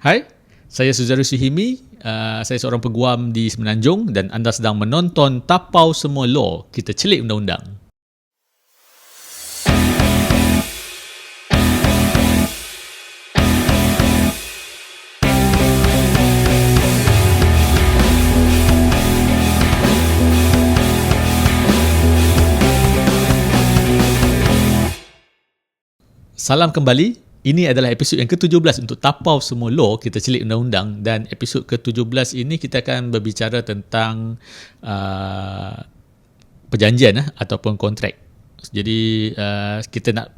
Hai, saya Suzari Suhimi. Saya seorang peguam di Semenanjung dan anda sedang menonton Tapau Semua Law, kita celik undang-undang. Salam kembali. Ini adalah episod yang ke-17 untuk Tapau Semua Law, kita celik undang-undang, dan episod ke-17 ini kita akan berbicara tentang perjanjian ataupun kontrak. Jadi kita nak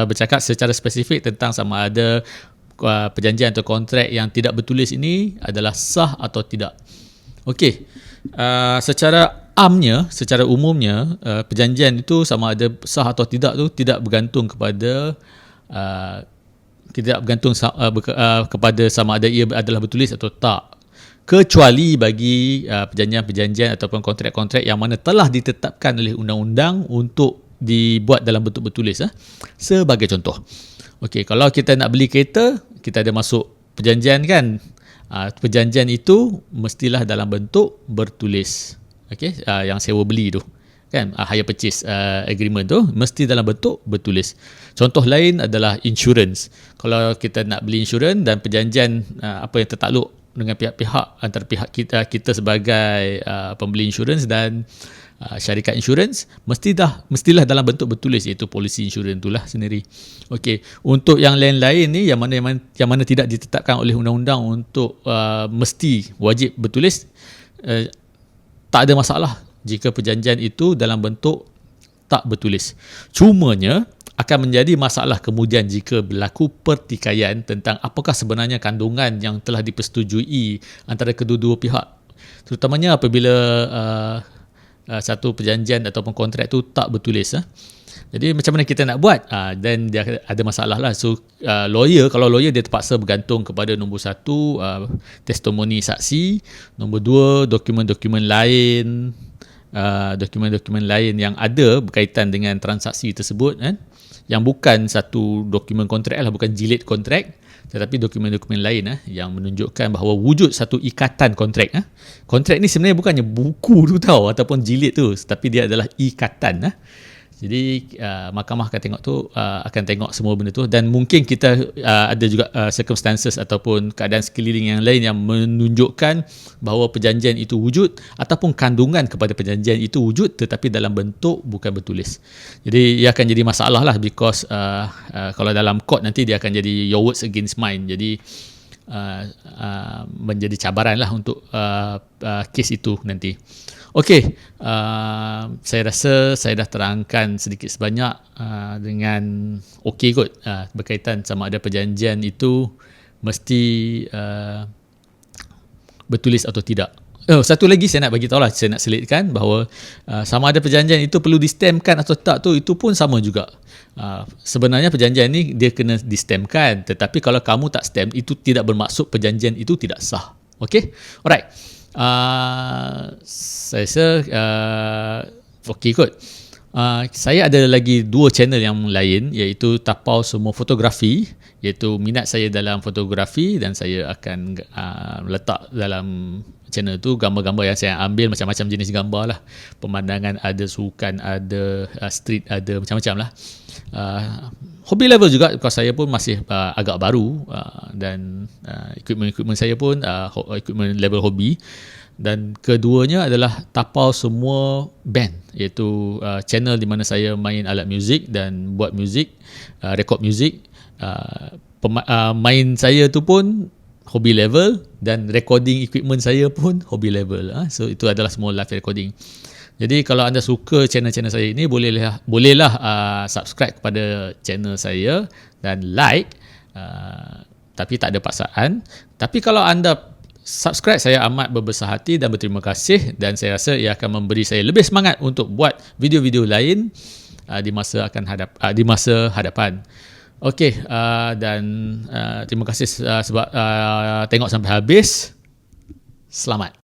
bercakap secara spesifik tentang sama ada perjanjian atau kontrak yang tidak bertulis ini adalah sah atau tidak. Okey. Secara umumnya perjanjian itu sama ada sah atau tidak tu tidak bergantung kepada kepada sama ada ia adalah bertulis atau tak, kecuali bagi perjanjian-perjanjian ataupun kontrak-kontrak yang mana telah ditetapkan oleh undang-undang untuk dibuat dalam bentuk bertulis. Sebagai contoh, okey, kalau kita nak beli kereta, kita ada masuk perjanjian kan. Perjanjian itu mestilah dalam bentuk bertulis. Okey, yang sewa beli tu kan, hire purchase agreement tu mesti dalam bentuk bertulis. Contoh lain adalah insurans. Kalau kita nak beli insurans dan perjanjian apa yang tertakluk dengan pihak-pihak antara pihak kita sebagai pembeli insurans dan syarikat insurans, mestilah dalam bentuk bertulis, iaitu polisi insurans itulah sendiri. Okey, untuk yang lain-lain ni yang mana tidak ditetapkan oleh undang-undang untuk mesti wajib bertulis, tak ada masalah jika perjanjian itu dalam bentuk tak bertulis. Cumanya akan menjadi masalah kemudian jika berlaku pertikaian tentang apakah sebenarnya kandungan yang telah dipersetujui antara kedua-dua pihak. Terutamanya apabila satu perjanjian ataupun kontrak itu tak bertulis. Jadi macam mana kita nak buat? Dan dia ada masalah lah. So kalau lawyer dia terpaksa bergantung kepada nombor satu, testimoni saksi, nombor dua, dokumen-dokumen lain yang ada berkaitan dengan transaksi tersebut kan, yang bukan satu dokumen kontrak lah, bukan jilid kontrak, tetapi dokumen-dokumen lain yang menunjukkan bahawa wujud satu ikatan kontrak. Kontrak ni sebenarnya bukannya buku tu tau ataupun jilid tu, tapi dia adalah ikatan. Jadi mahkamah akan tengok semua benda tu, dan mungkin kita ada juga circumstances ataupun keadaan sekeliling yang lain yang menunjukkan bahawa perjanjian itu wujud ataupun kandungan kepada perjanjian itu wujud tetapi dalam bentuk bukan bertulis. Jadi ia akan jadi masalah lah, because kalau dalam court nanti dia akan jadi your words against mine. Jadi menjadi cabaran lah untuk kes itu nanti. Okey, saya rasa saya dah terangkan sedikit sebanyak dengan okey kot berkaitan sama ada perjanjian itu mesti bertulis atau tidak. Satu lagi saya nak bagi tahu lah, saya nak selitkan bahawa sama ada perjanjian itu perlu distamkan atau tak tu, itu pun sama juga. Sebenarnya perjanjian ni dia kena distamkan, tetapi kalau kamu tak stamp, itu tidak bermaksud perjanjian itu tidak sah. Okey, alright. Saya rasa okey kot. Saya ada lagi dua channel yang lain, iaitu Tapau Semua Fotografi, iaitu minat saya dalam fotografi, dan saya akan letak dalam channel tu gambar-gambar yang saya ambil, macam-macam jenis gambar lah. Pemandangan ada, sukan ada, street ada, macam-macam lah. Hobi level juga, because saya pun masih agak baru, dan equipment saya pun equipment level hobi. Dan keduanya adalah Tapau Semua Band, iaitu channel di mana saya main alat muzik dan buat muzik, rekod muzik. Main saya tu pun hobi level, dan recording equipment saya pun hobi level. So itu adalah semua live recording. Jadi kalau anda suka channel-channel saya ini, bolehlah subscribe kepada channel saya dan like, tapi tak ada paksaan. Tapi kalau anda subscribe, saya amat berbesar hati dan berterima kasih, dan saya rasa ia akan memberi saya lebih semangat untuk buat video-video lain di masa hadapan. Okey, dan terima kasih sebab tengok sampai habis. Selamat.